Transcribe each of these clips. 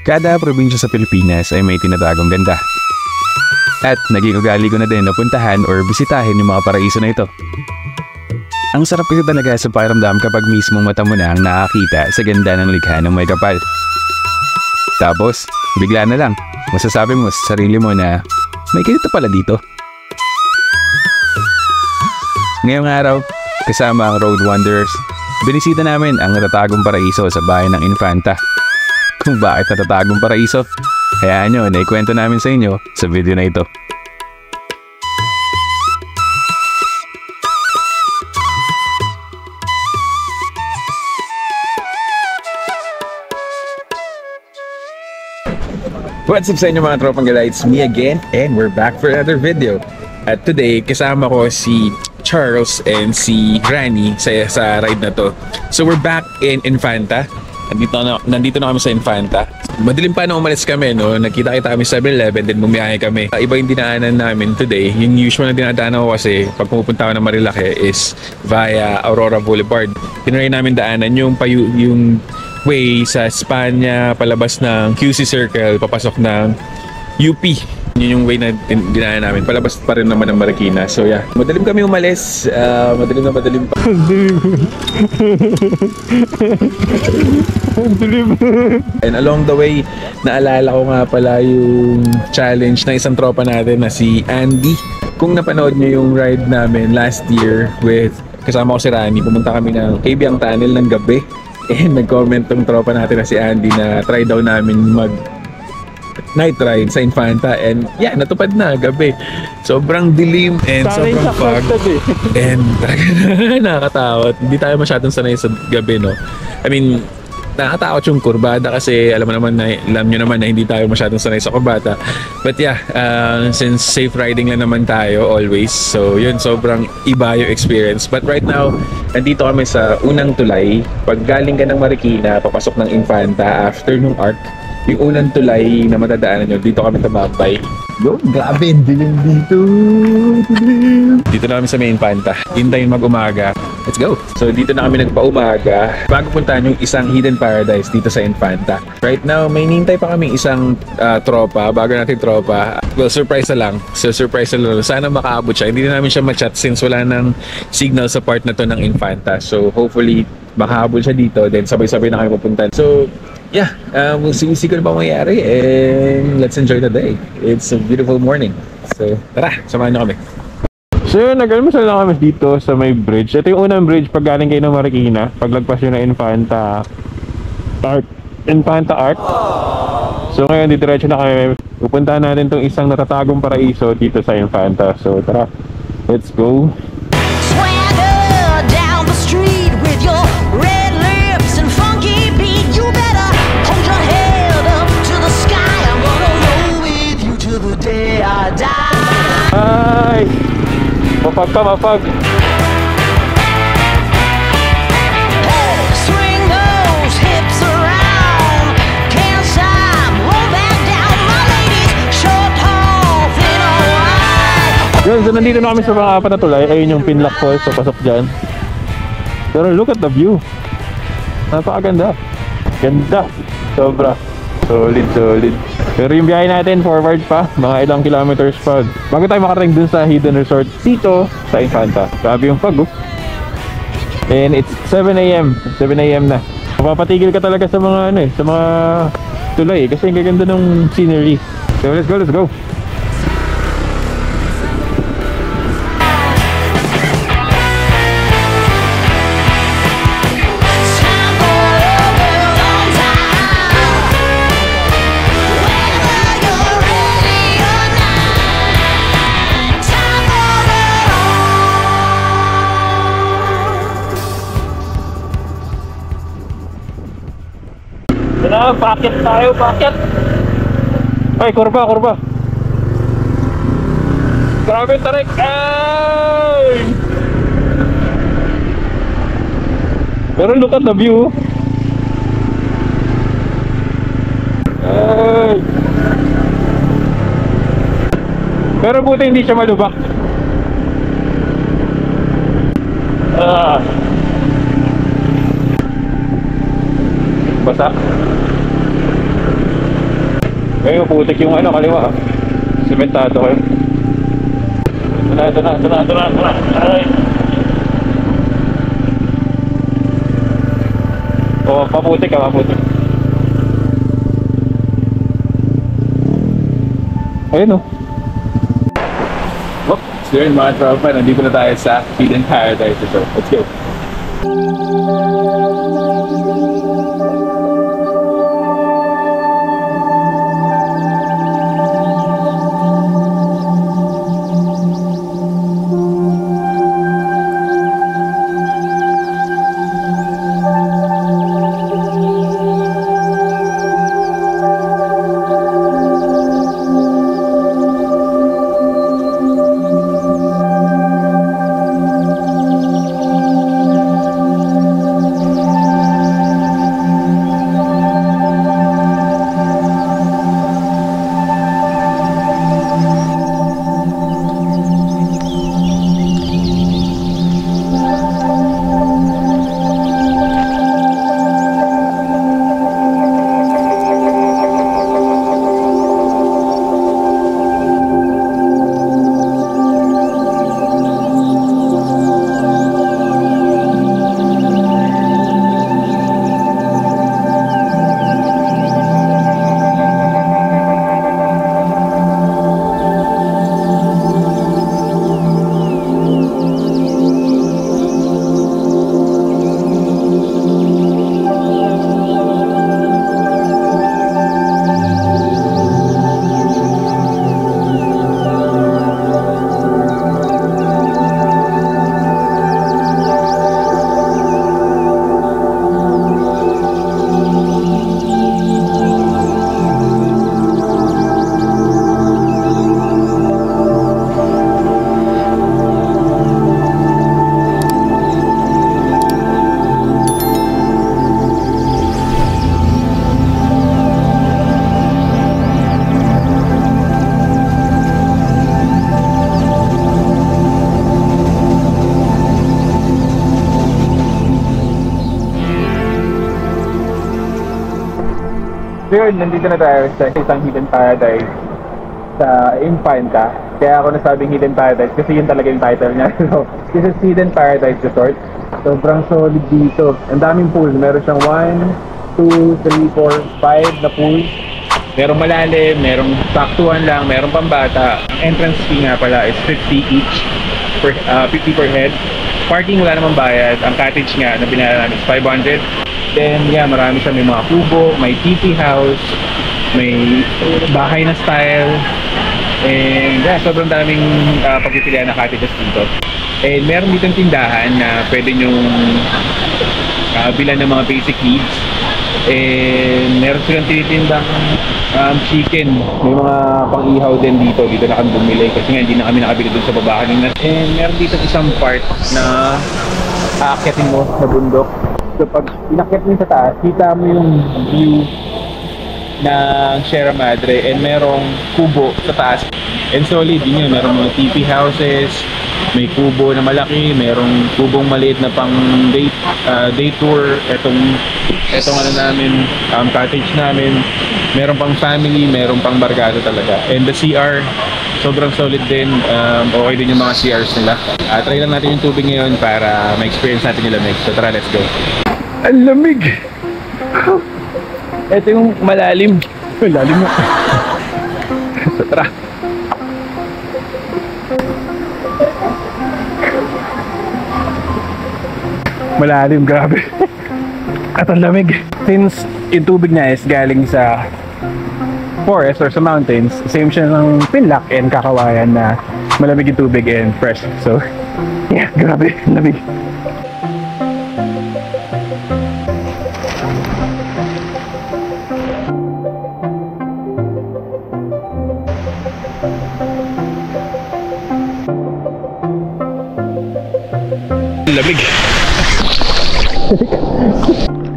Kada probinsya sa Pilipinas ay may tinatagong ganda. At naging ugali ko na din na puntahan or bisitahin yung mga paraiso na ito. Ang sarap kasi talaga sa pakiramdam kapag mismong mata mo na ang nakakita sa ganda ng likha ng may kapal. Tapos, bigla na lang, masasabi mo sa sarili mo na may ganito pala dito. Ngayong araw, kasama ang Road Wanderers, binisita namin ang natatagong paraiso sa bayan ng Infanta. Kung bakit natatagong paraiso, hayaan nyo na ikwento namin sa inyo sa video na ito. What's up sa inyo mga tropang gala? It's me again and we're back for another video. At today, kasama ko si Charles and si Granny sa ride na to. So we're back in Infanta. Nandito na kami sa Infanta. Madilim pa na umalis kami, no? Nakita-kita kami sa 7-Eleven, then bumiyahe kami. Iba yung dinaanan namin today. Yung usual na dinadaanan ko kasi pag pumupunta ako ng Marilake is via Aurora Boulevard. Tinry namin daanan yung way sa Espanya, palabas ng QC Circle, papasok ng UP. Yun yung way na dinaanan namin. Palabas pa rin naman ng Marikina. So yeah, madalim kami umalis. Madalim pa. And along the way, naalala ko nga pala yung challenge ng isang tropa natin na si Andy. Kung napanood niyo yung ride namin last year with kasama ko si Rani, pumunta kami ng Kabyang Tunnel ng gabi. And nag-comment tong tropa natin na si Andy na try daw namin mag night ride sa Infanta, and yeah, natupad na gabi. Sobrang dilim and sobrang fog and nakakatakot. Hindi tayo masyadong sanay sa gabi, no? I mean, nakakatakot yung kurbada kasi alam nyo naman na hindi tayo masyadong sanay sa kurbada. But yeah, since safe riding lang naman tayo always, so yun, sobrang iba yung experience. But right now, nandito kami sa unang tulay. Pag galing ka ng Marikina, papasok ng Infanta after nung arc, yung unang tulay na matadaanan nyo, dito kami tumambay. Yun, grabe, dilim dito. Dito na kami sa main Infanta. Hintayin mag-umaga. Let's go! So dito na kami nagpa-umaga bago puntahan yung isang hidden paradise dito sa Infanta. Right now, may nintay pa kami isang tropa, bago natin tropa. Well, surprise na lang. So surprise na lang. Sana makaabot siya. Hindi na namin siya ma-chat since wala nang signal sa part na to ng Infanta. So hopefully, makahabol siya dito. Then sabay-sabay na kami pupuntahan. So yeah, we'll see kung ano pa mangyayari and let's enjoy the day. It's a beautiful morning. So tara, samahan nyo kami. So yun, nag-almusal lang kami dito sa may bridge. Ito yung unang bridge pag galing kayo ng Marikina. Paglagpas yun na Infanta Arc. So ngayon, didiretso na kami. Pupuntahan natin tong isang natatagong paraiso dito sa Infanta. So tara, let's go. Swagger down the street with your red lips and funky beat. You better hold your head up to the sky. I'm gonna roll with you till the day I die. Ay! Mapag pa, mapag! Hey, swing those hips around. Can't stop, roll back down. My ladies, short, tall, thin or wide. Yun, so nandito na kami sa mga apat na tulay. Ayun yung Pinlock Falls, so pasok dyan. Pero look at the view. Napakaganda. Ganda. Sobra. Solid. Pero yung biyahe natin, forward pa. Mga ilang kilometers pa. Bago tayo makarating dun sa hidden resort dito sa Infanta. Grabe yung fog, oh. And it's 7 AM. 7 AM na. Mapapatigil ka talaga sa mga sa mga tulay kasi ang gaganda ng scenery. So let's go. Packet tayo, packet. Ay, kurba. Grabe tarik. Ay! Pero look at the view. Ay! Pero buti hindi siya malubak. Basa. Ngayon, putik yung ano, kaliwa. Sementado kayo. Ito na. Ay. Oh, paputik. Ayun oh. So yun mga tropa, nandito na tayo sa Hidden Paradise Resort. Let's go! So yun, nandito na tayo sa isang Hidden Paradise sa Infanta. Kaya ako nasabing Hidden Paradise kasi yun talaga yung title niya. So, this is Hidden Paradise Resort. Sobrang solid dito. Ang daming pool. Meron siyang 1, 2, 3, 4, 5 na pool. Merong malalim, merong saktuhan lang, merong pambata. Ang entrance fee nga pala is 50 each, 50 per head. Parking wala namang bayad. Ang cottage nga na binala namin is 500. Then, yeah, marami siya. May mga kubo, may TP house, may bahay na style. And yeah, sobrang daming pagpipilian na cottages dito. And meron dito tindahan na pwede nyong bilan ng mga basic needs. And meron silang tinitindang chicken. May mga pang-ihaw din dito. Dito na kami bumili kasi nga hindi na kami nakabili dun sa baba kanina. And meron dito isang part na aakyatin mo sa bundok. So pag inakyat mo sa taas, kita mo yung view ng Sierra Madre and merong kubo sa taas. And solid din yun, merong mga TP houses, may kubo na malaki, merong kubong maliit na pang day tour. Etong ano namin, cottage namin, meron pang family, meron pang barkada talaga. And the CR, sobrang solid din. Okay din yung mga CRs nila. Try lang natin yung tubig ngayon para ma-experience natin yung lamig. So tara, let's go. Ang lamig! Ito yung malalim. Malalim mo. So tara. Malalim, grabe. At ang lamig. Since yung tubig niya is galing sa forest or sa mountains, same siya ng Pinlac and Kakawayan na malamig yung tubig and fresh. So, yeah, grabe, lamig. Lamig.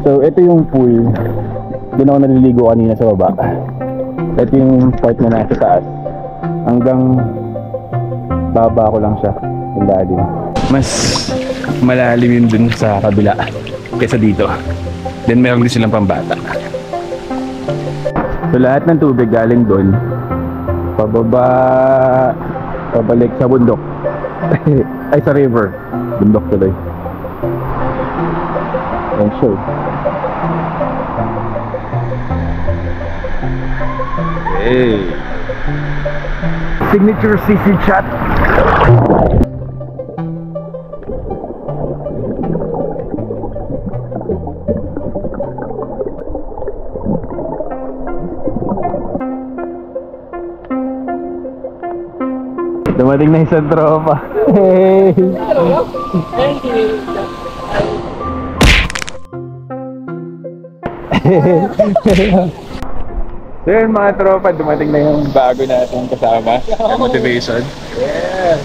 So, ito yung pool. Doon ako naliligo kanina sa baba. Ito yung part na nasa taas. Hanggang baba ko lang siya. Yung lalim. Mas malalim yun dun sa kabila kaysa dito. Then meron din silang pambata. So lahat ng tubig galing doon, pababa, pabalik sa bundok. Ay, sa river. Bundok tuloy. And show. Hey. Signature CC chat. Dumating na isang tropa. Hey! Thank you. So yun mga tropa, dumating na yung bago natin kasama, yung motivation. Yes.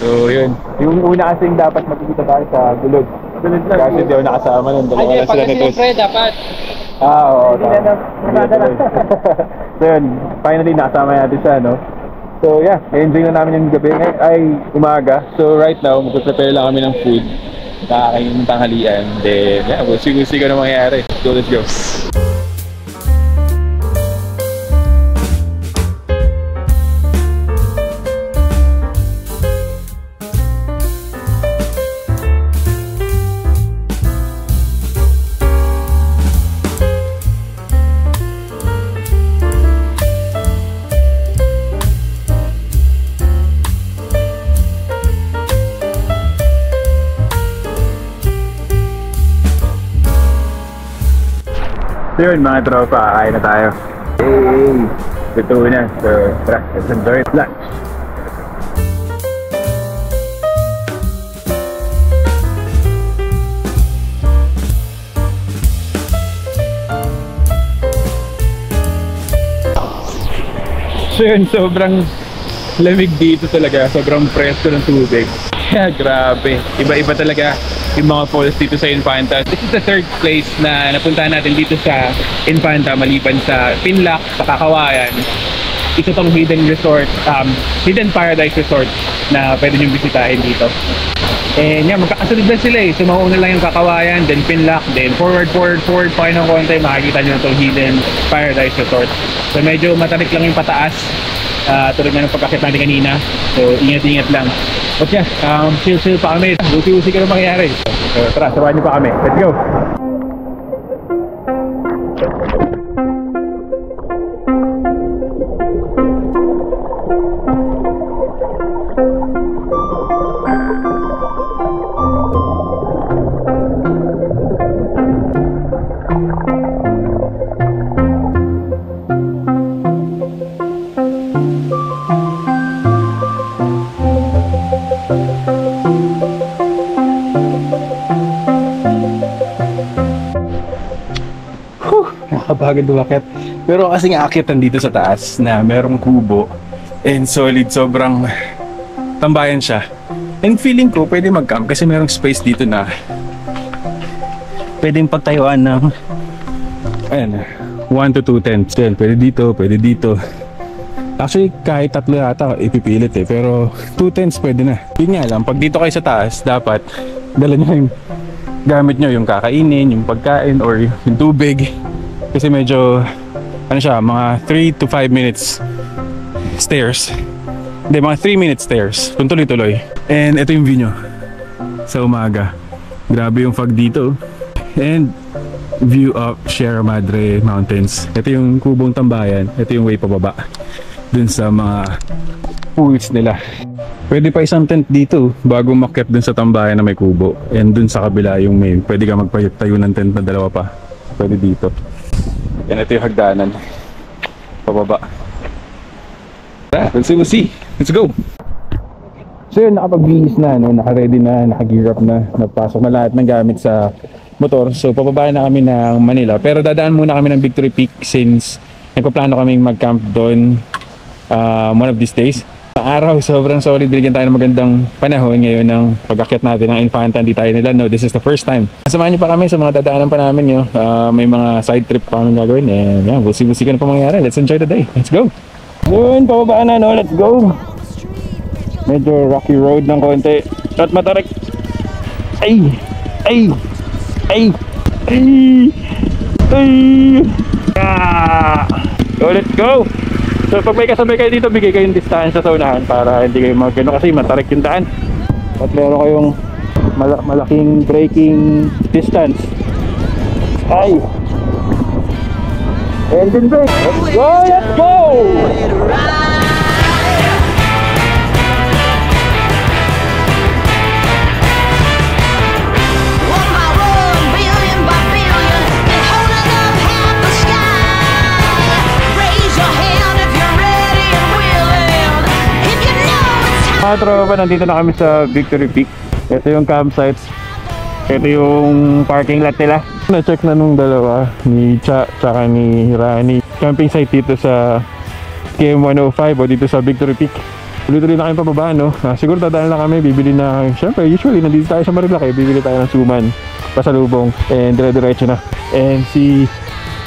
So yun, yung una kasing dapat magkikita tayo sa Gulod. Kasi di ako nakasama nun, dalawa na sila nito. Siyempre, dapat. Oo, so yun, finally nakasama natin siya, no? So yeah, enjoy na namin yung gabi. Ay, umaga. So right now, mag-prepare lang kami ng food. Nakakain ng tanghalian. Then yeah, we'll see kung ano mangyayari. So let's go. So yun mga tropa, kakain na tayo. Hey! Totoo na. So tara, let's enjoy lunch. So yun, sobrang lamig dito talaga. Sobrang presko ng tubig. Kaya grabe. Iba-iba talaga yung mga falls dito sa Infanta. This is the third place na napuntahan natin dito sa Infanta maliban sa Pinlac, sa Kakawayan. Isa tong hidden resort, hidden paradise resort na pwede nyo bisitahin dito. And yeah, magkakasunod na sila eh. So mauna lang yung Kakawayan, then Pinlac, then forward pa kayo ng konti, makikita nyo na itong hidden paradise resort. So medyo matarik lang yung pataas, tulad nga ng pagkakit natin kanina. So ingat-ingat lang. But yeah, chill pa kami. Usi-usi ka na mangyayari. So tara, samahan niyo pa kami. Let's go! Nakakapagod umakyat. Pero kasing aakyatan dito sa taas na merong kubo and solid, sobrang tambayan siya. And feeling ko pwede mag-camp kasi merong space dito na pwedeng pagtayuan ng 1 to 2 tents. Yan, pwede dito. Actually kahit tatlo yata ipipilit eh, pero 2 tents pwede na. Yun nga lang, pag dito kayo sa taas dapat dala nyo yung gamit nyo, yung kakainin, yung pagkain or yung tubig. Kasi medyo, ano siya, mga 3 to 5 minutes stairs. Hindi, mga 3 minutes stairs. Kung tuloy-tuloy. And ito yung view nyo. Sa umaga. Grabe yung fog dito. And view of Sierra Madre Mountains. Ito yung kubong tambayan. Ito yung way pababa. Dun sa mga pools nila. Pwede pa isang tent dito bago makyat dun sa tambayan na may kubo. And dun sa kabila yung may, pwede ka magtayo ng tent na dalawa pa. Pwede dito. Yan, ito yung hagdanan. Pababa. We'll see. Let's go! So yun, nakapag-bihis na, no? Naka-ready na, naka-gear up na. Napasok na lahat ng gamit sa motor. So pababa na kami ng Manila. Pero dadaan muna kami ng Victory Peak since nagpaplano kaming mag-camp doon one of these days. Araw, sobrang solid. Binigyan tayo ng magandang panahon ngayon ng pag-akyat natin ng Infanta. Hindi tayo nila, no? This is the first time. Samahan niyo pa kami sa mga dadaanan pa namin nyo. May mga side trip pa kami gagawin. And yeah, we'll see ka na pa mangyayari. Let's enjoy the day. Let's go! Yun, pababa na, no? Let's go! Medyo rocky road ng konti. At matarik. Ay! So let's go! So pag may kasabay kayo dito, bigay kayong distansya sa unahan para hindi kayo magano kasi matarik yung daan. At meron kayong malaking braking distance. Ay! Engine brake! Let's go! Let's go! One by one, billion by billion, and holding up half the sky. Raise your hand if you're ready and willing. If you know it's time. Mga tropa, nandito na kami sa Victory Peak. Ito yung campsites. Ito yung parking lot nila. Na-check na nung dalawa, ni Cha tsaka ni Rani. Camping site dito sa KM105 o dito sa Victory Peak. Tuloy-tuloy na kayong pababa, no? Siguro dadaan lang kami, bibili na. Siyempre, usually nandito tayo sa Marilaki, bibili tayo ng suman, pasalubong, and dire-diretso na. And si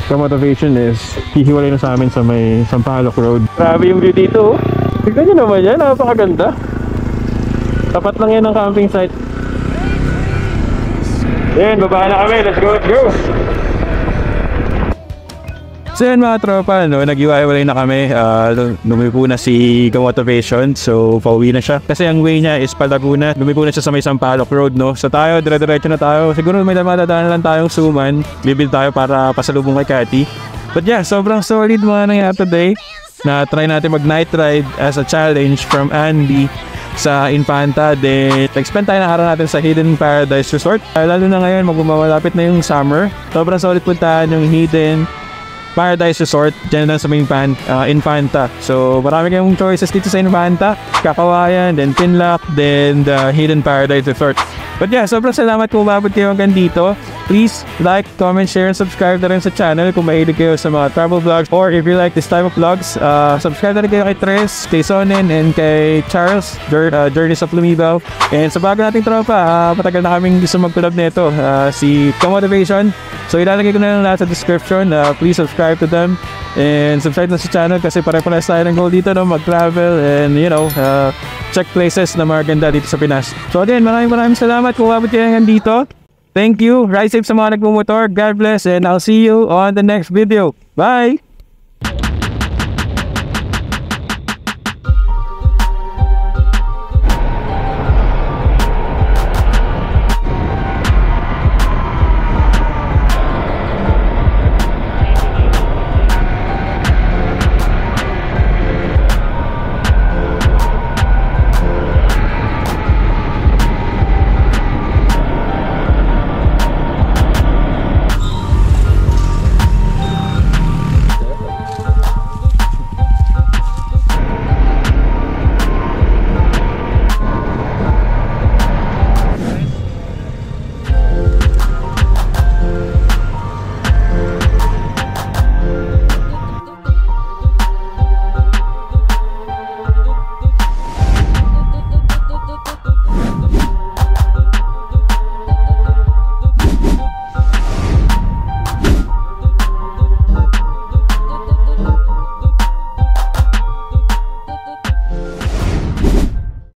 Kamotivation is hihiwalay na sa amin sa may Sampaloc Road. Grabe yung view dito, oh. Tignan nyo naman yan, napakaganda. Tapat lang yan ng camping site. Yan, baba na kami. Let's go, let's go! So yan mga tropa, no? Nag-iwalay na kami. Lumipo na si Kamotivation. So pauwi na siya. Kasi ang way niya is Palaguna. Lumipo na siya sa may Sampaloc Road, no? So tayo, dire-diretso na tayo. Siguro may madadaan lang tayong suman. Bibil tayo para pasalubong kay Cathy. But yeah, sobrang solid mga nangyari today. Na try natin mag-night ride as a challenge from Andy sa Infanta. Then nag-spend tayo ng araw natin sa Hidden Paradise Resort. Lalo na ngayon, magmamalapit na yung summer. Sobrang solid puntahan yung Hidden Paradise Resort dyan lang sa main Infanta. So marami kayong choices dito sa Infanta. Kakawayan, then Pinlock, then the Hidden Paradise Resort. But yeah, sobrang salamat kung umabot kayo hanggang dito. Please like, comment, share, and subscribe na rin sa channel kung mahilig kayo sa mga travel vlogs. Or if you like this type of vlogs, subscribe na rin kayo kay Tres, kay Sonen, and kay Charles, Journeys of Lumibaw. And sa bago nating tropa, matagal na kaming gusto mag-collab nito, si Kamotivation. So ilalagay ko na lang lahat sa description. Please subscribe to them. And subscribe na sa channel kasi pare-parehas tayo ng goal dito, no? Mag-travel and you know, check places na maganda dito sa Pinas. So again, maraming salamat kung umabot kayo hanggang dito. Thank you. Ride safe sa mga nagmumotor. God bless and I'll see you on the next video. Bye!